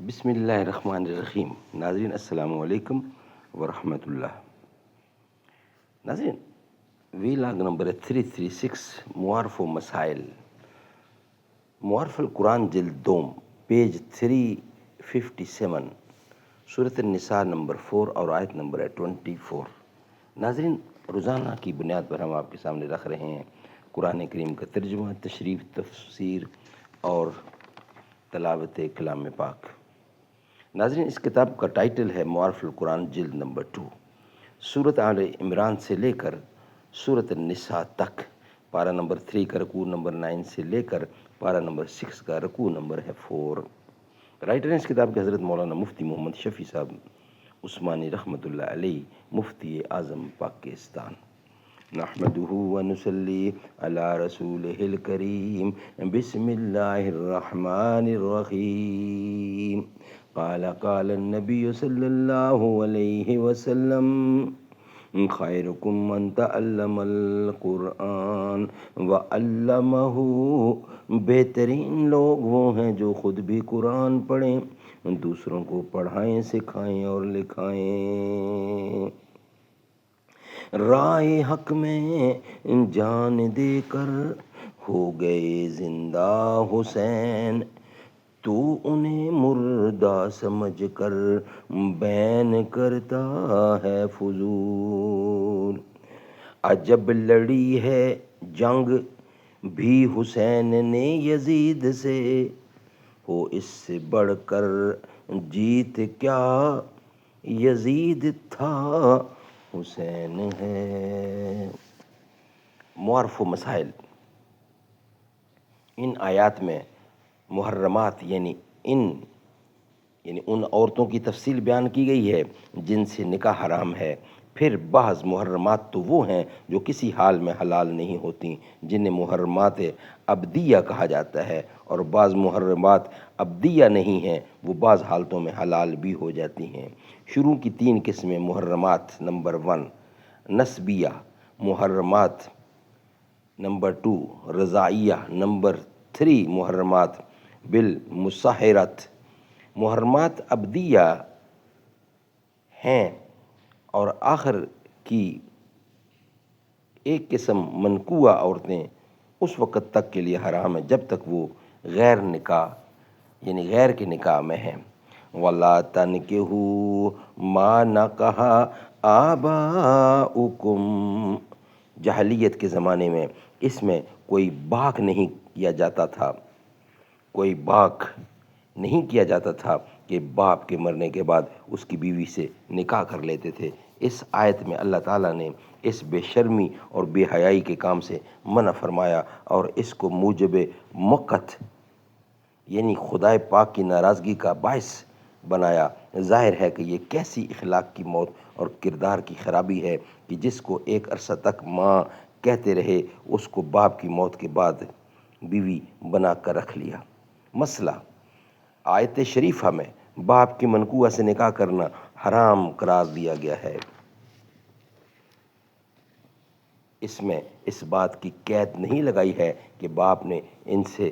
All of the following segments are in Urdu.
بسم اللہ الرحمن الرحیم۔ ناظرین السلام علیکم ورحمۃ اللہ۔ ناظرین ویلاگ نمبر 336 معارف و مسائل، معارف القرآن جلد دوم، پیج 357، سورۃ النساء نمبر 4 اور آیت نمبر ہے 24۔ ناظرین روزانہ کی بنیاد پر ہم آپ کے سامنے رکھ رہے ہیں قرآن کریم کا ترجمہ، تشریح، تفسیر اور تلاوت کلام پاک۔ ناظرین اس کتاب کا ٹائٹل ہے معارف القرآن جلد نمبر 2، سورۃ آل عمران سے لے کر سورۃ النساء تک، پارہ نمبر 3 کا رکوع نمبر 9 سے لے کر پارہ نمبر 6 کا رکوع نمبر ہے 4۔ رائٹر اس کتاب کے حضرت مولانا مفتی محمد شفیع صاحب عثمانی رحمۃ اللہ علیہ، مفتی اعظم پاکستان۔ نحمده ونصلی علی رسولہ الکریم، بسم اللہ الرحمن الرحیم۔ قال النبی صلی اللہ علیہ وسلم، خیرکم من تعلم القرآن وعلمہ، بہترین لوگ وہ ہیں جو خود بھی قرآن پڑھیں، دوسروں کو پڑھائیں، سکھائیں اور لکھائیں۔ رائے حق میں جان دے کر ہو گئے زندہ حسین، تو انہیں مردہ سمجھ کر بین کرتا ہے فضول۔ عجب لڑی ہے جنگ بھی حسین نے یزید سے، ہو اس سے بڑھ کر جیت کیا یزید تھا حسین ہے۔ معارف و مسائل، ان آیات میں محرمات یعنی ان عورتوں کی تفصیل بیان کی گئی ہے جن سے نکاح حرام ہے۔ پھر بعض محرمات تو وہ ہیں جو کسی حال میں حلال نہیں ہوتی، جنہیں محرمات ابدیہ کہا جاتا ہے، اور بعض محرمات ابدیہ نہیں ہیں، وہ بعض حالتوں میں حلال بھی ہو جاتی ہیں۔ شروع کی 3 قسمیں محرمات: نمبر 1 نسبیہ محرمات، نمبر 2 رضائیہ، نمبر 3 محرمات بالمصاہرت۔ محرمات ابدیہ ہیں، اور آخر کی ایک قسم منکوہ عورتیں اس وقت تک کے لیے حرام ہیں جب تک وہ غیر نکاح یعنی غیر کے نکاح میں ہیں۔ وَلَا تَنْكِحُوا مَا نَكَحَ آبَاؤُكُمْ، جاہلیت کے زمانے میں اس میں کوئی باق نہیں کیا جاتا تھا، کہ باپ کے مرنے کے بعد اس کی بیوی سے نکاح کر لیتے تھے۔ اس آیت میں اللہ تعالیٰ نے اس بے شرمی اور بے حیائی کے کام سے منع فرمایا اور اس کو موجب مقت یعنی خدائے پاک کی ناراضگی کا باعث بنایا۔ ظاہر ہے کہ یہ کیسی اخلاق کی موت اور کردار کی خرابی ہے کہ جس کو ایک عرصہ تک ماں کہتے رہے، اس کو باپ کی موت کے بعد بیوی بنا کر رکھ لیا۔ مسئلہ: آیت شریفہ میں باپ کی منکوہ سے نکاح کرنا حرام قرار دیا گیا ہے۔ اس میں اس بات کی قید نہیں لگائی ہے کہ باپ نے ان سے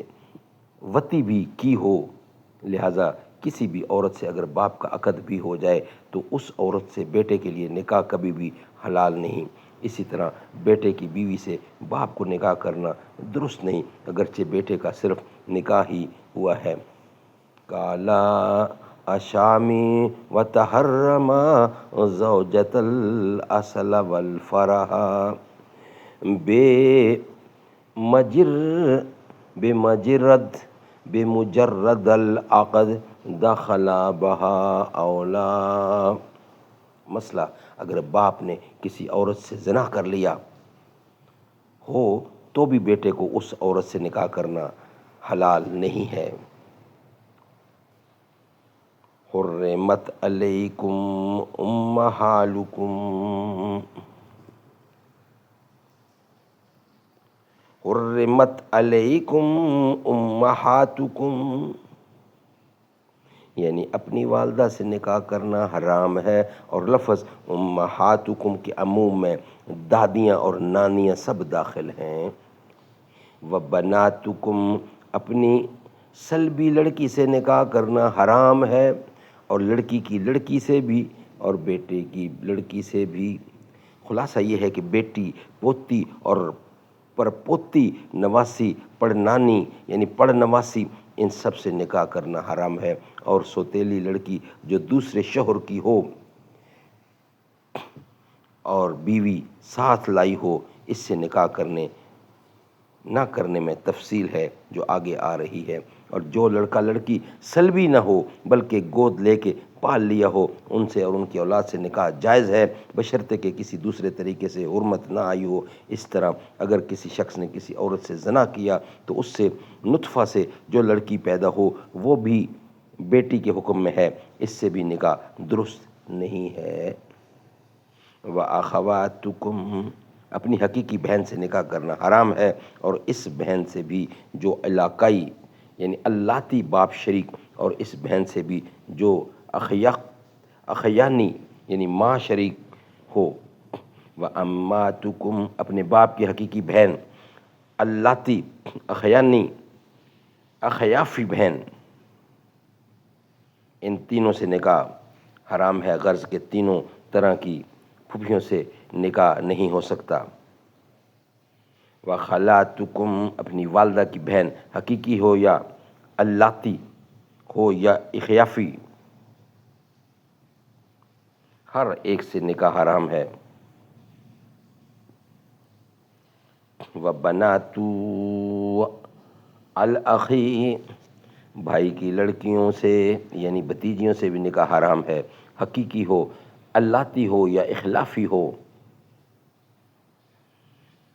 وطی بھی کی ہو، لہٰذا کسی بھی عورت سے اگر باپ کا عقد بھی ہو جائے تو اس عورت سے بیٹے کے لیے نکاح کبھی بھی حلال نہیں۔ اسی طرح بیٹے کی بیوی سے باپ کو نکاح کرنا درست نہیں، اگرچہ بیٹے کا صرف نکاح ہی ہوا ہے۔ کالا اشامی وتحرم زوجۃ الاصل والفرح، بمجرد العقد دخلا بہا اولا۔ مسئلہ: اگر باپ نے کسی عورت سے زنا کر لیا ہو تو بھی بیٹے کو اس عورت سے نکاح کرنا حلال نہیں ہے۔ حرمت علیکم امہاتکم، یعنی اپنی والدہ سے نکاح کرنا حرام ہے، اور لفظ امہاتکم کے عموم میں دادیاں اور نانیاں سب داخل ہیں۔ وبناتکم، اپنی سلبی لڑکی سے نکاح کرنا حرام ہے، اور لڑکی کی لڑکی سے بھی اور بیٹے کی لڑکی سے بھی۔ خلاصہ یہ ہے کہ بیٹی، پوتی اور پرپوتی، نواسی، پڑنانی یعنی پڑنواسی، ان سب سے نکاح کرنا حرام ہے، اور سوتیلی لڑکی جو دوسرے شوہر کی ہو اور بیوی ساتھ لائی ہو، اس سے نکاح نہ کرنے میں تفصیل ہے جو آگے آ رہی ہے۔ اور جو لڑکا لڑکی سلبی نہ ہو بلکہ گود لے کے پال لیا ہو، ان سے اور ان کی اولاد سے نکاح جائز ہے، بشرطے کہ کسی دوسرے طریقے سے حرمت نہ آئی ہو۔ اس طرح اگر کسی شخص نے کسی عورت سے زنا کیا تو اس سے نطفہ سے جو لڑکی پیدا ہو وہ بھی بیٹی کے حکم میں ہے، اس سے بھی نکاح درست نہیں ہے۔ وَأَخَوَاتُكُمْ، اپنی حقیقی بہن سے نکاح کرنا حرام ہے، اور اس بہن سے بھی جو علاقائی یعنی اللاتی باپ شریک، اور اس بہن سے بھی جو اخیانی یعنی ماں شریک ہو۔ وَأَمَّاتُكُمْ، اپنے باپ کی حقیقی بہن، اللاتی، اخیانی، اخیافی بہن، ان تینوں سے نکاح حرام ہے، غرض کے تینوں طرح کی پھوپھیوں سے نکاح نہیں ہو سکتا۔ وَخَالَاتُكُمْ، اپنی والدہ کی بہن، حقیقی ہو یا اللاتی ہو یا اخیافی، ہر ایک سے نکاح حرام ہے۔ وَبَنَاتُ الْأَخِ، بھائی کی لڑکیوں سے یعنی بھتیجیوں سے بھی نکاح حرام ہے، حقیقی ہو، اللاتی ہو یا اخلافی ہو۔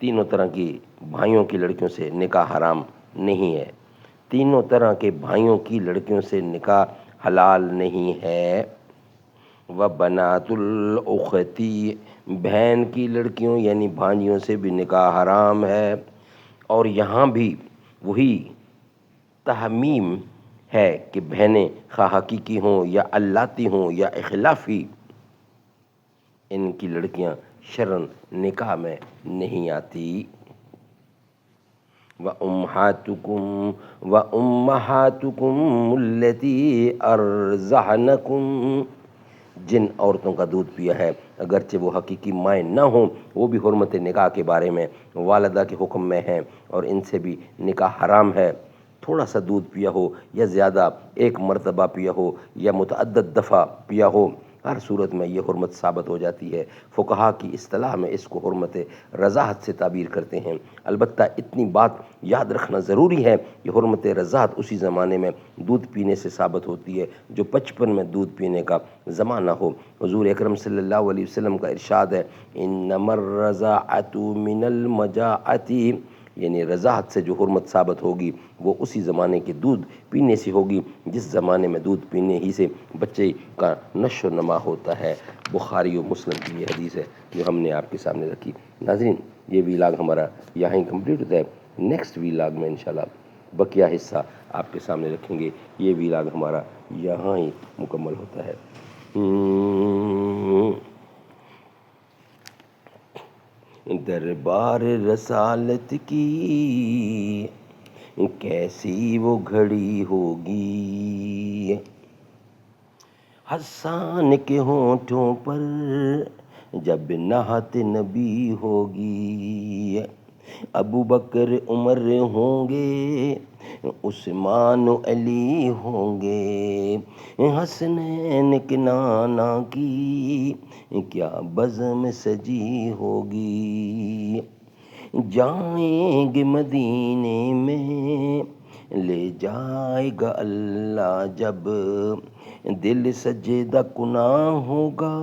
تینوں طرح کی بھائیوں کی لڑکیوں سے نکاح حرام نہیں ہے، تینوں طرح کے بھائیوں کی لڑکیوں سے نکاح حلال نہیں ہے۔ وَبَنَاتُ الْأُخْتِ، بہن کی لڑکیوں یعنی بھانجیوں سے بھی نکاح حرام ہے، اور یہاں بھی وہی تحمیم ہے کہ بہنیں خواہ حقیقی ہوں یا اللاتی ہوں یا اخلافی، ان کی لڑکیاں شرعاً نکاح میں نہیں آتی۔ وَأُمَّهَاتُكُمْ الَّتِي أَرْضَعْنَكُمْ، جن عورتوں کا دودھ پیا ہے اگرچہ وہ حقیقی مائیں نہ ہوں، وہ بھی حرمت نکاح کے بارے میں والدہ کے حکم میں ہیں، اور ان سے بھی نکاح حرام ہے۔ تھوڑا سا دودھ پیا ہو یا زیادہ، ایک مرتبہ پیا ہو یا متعدد دفعہ پیا ہو، ہر صورت میں یہ حرمت ثابت ہو جاتی ہے۔ فقہا کی اصطلاح میں اس کو حرمت رضاعت سے تعبیر کرتے ہیں۔ البتہ اتنی بات یاد رکھنا ضروری ہے کہ حرمت رضاعت اسی زمانے میں دودھ پینے سے ثابت ہوتی ہے جو بچپن میں دودھ پینے کا زمانہ ہو۔ حضور اکرم صلی اللہ علیہ وسلم کا ارشاد ہے، انما الرضاعۃ من المجاعۃ، یعنی رضاعت سے جو حرمت ثابت ہوگی وہ اسی زمانے کے دودھ پینے سے ہوگی جس زمانے میں دودھ پینے ہی سے بچے کا نشو و نما ہوتا ہے۔ بخاری و مسلم کی یہ حدیث ہے جو ہم نے آپ کے سامنے رکھی۔ ناظرین، یہ ویلاگ ہمارا یہاں ہی کمپلیٹ ہوتا ہے۔ نیکسٹ ویلاگ میں انشاءاللہ بقیہ حصہ آپ کے سامنے رکھیں گے۔ یہ ویلاگ ہمارا یہاں ہی مکمل ہوتا ہے۔ دربار رسالت کی کیسی وہ گھڑی ہوگی، حسان کے ہونٹوں پر جب نعت نبی ہوگی، ابو بکر عمر ہوں گے، عثمان و علی ہوں گے، حسنین کے نانا کی کیا بزم سجی ہوگی، جائیں گے مدینے میں لے جائے گا اللہ جب، دل سجدہ کناں ہوگا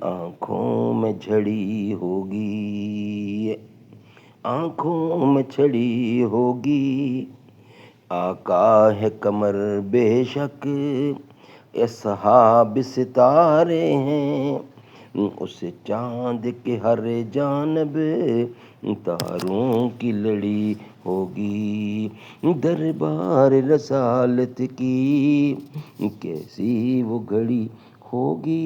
آنکھوں میں جھڑی ہوگی، آنکھوں میں چھڑی ہوگی، آقا ہے قمر بے شک اصحاب ستارے ہیں، اس چاند کے ہر جانب تاروں کی لڑی ہوگی، دربار رسالت کی کیسی وہ گھڑی ہوگی۔